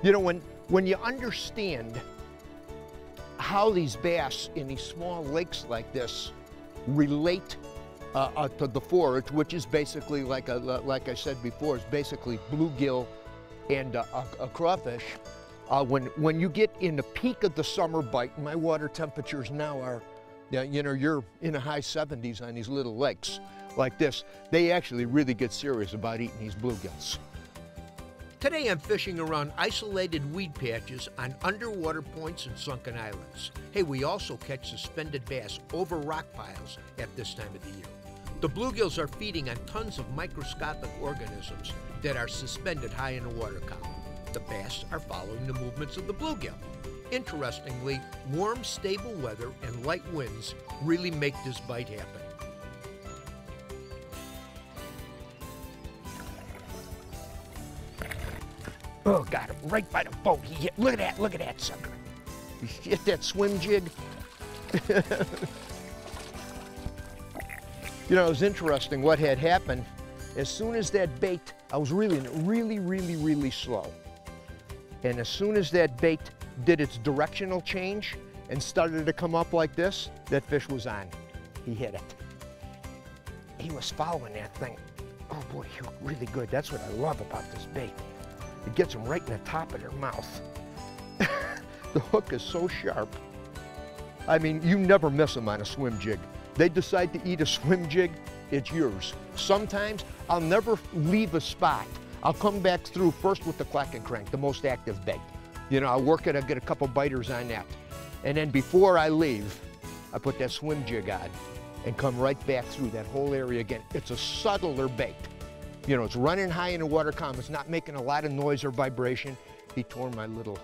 You know, when you understand how these bass in these small lakes like this relate to the forage, which is basically like I said before, is basically bluegill and a crawfish. When you get in the peak of the summer bite, my water temperatures now are, you know, you're in the high 70s on these little lakes like this. They actually really get serious about eating these bluegills. Today I'm fishing around isolated weed patches on underwater points and sunken islands. Hey, we also catch suspended bass over rock piles at this time of the year. The bluegills are feeding on tons of microscopic organisms that are suspended high in the water column. The bass are following the movements of the bluegill. Interestingly, warm, stable weather and light winds really make this bite happen. Oh, got him right by the boat. He hit, look at that sucker. You hit that swim jig. You know, it was interesting what had happened. As soon as that bait, I was reeling it really slow. And as soon as that bait did its directional change and started to come up like this, that fish was on. He hit it. He was following that thing. Oh boy, he was really good. That's what I love about this bait. It gets them right in the top of their mouth. The hook is so sharp. I mean, you never miss them on a swim jig. They decide to eat a swim jig, it's yours. Sometimes I'll never leave a spot. I'll come back through first with the clack and crank, the most active bait. You know, I'll work it, I'll get a couple biters on that. And then before I leave, I put that swim jig on and come right back through that whole area again. It's a subtler bait. You know, it's running high in the water column. It's not making a lot of noise or vibration. He tore my little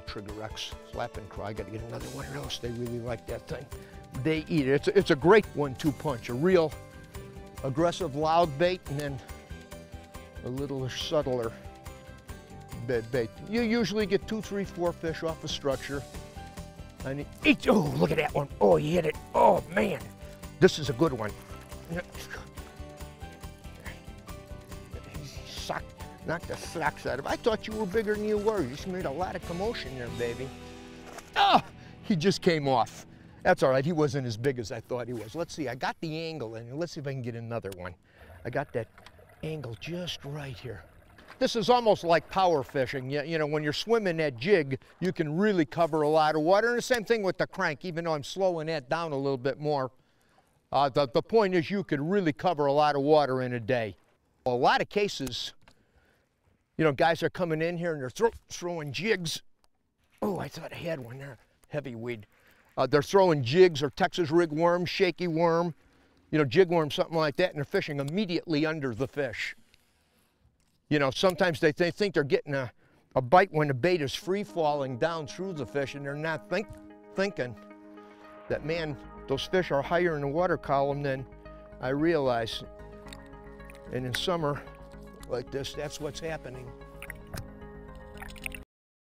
Trigger X flapping craw. I got to get another one of those. They really like that thing. They eat it. It's a great 1-2 punch. A real aggressive, loud bait, and then a little subtler bait. You usually get 2, 3, 4 fish off a structure. And oh, look at that one. Oh, he hit it. Oh, man. This is a good one. Knocked the socks out of it. I thought you were bigger than you were. You just made a lot of commotion there, baby. Oh, he just came off. That's all right. He wasn't as big as I thought he was. Let's see. I got the angle in. Let's see if I can get another one. I got that angle just right here. This is almost like power fishing. You know, when you're swimming that jig, you can really cover a lot of water. And the same thing with the crank, even though I'm slowing that down a little bit more. The point is you could really cover a lot of water in a day. A lot of cases, you know, guys are coming in here and they're throwing jigs. Oh, I thought I had one there. Heavy weed. They're throwing jigs or Texas rig worm, shaky worm, you know, jig worm, something like that, and they're fishing immediately under the fish. You know, sometimes they think they're getting a bite when the bait is free falling down through the fish, and they're not thinking that, man, those fish are higher in the water column than I realize. And in summer like this, that's what's happening.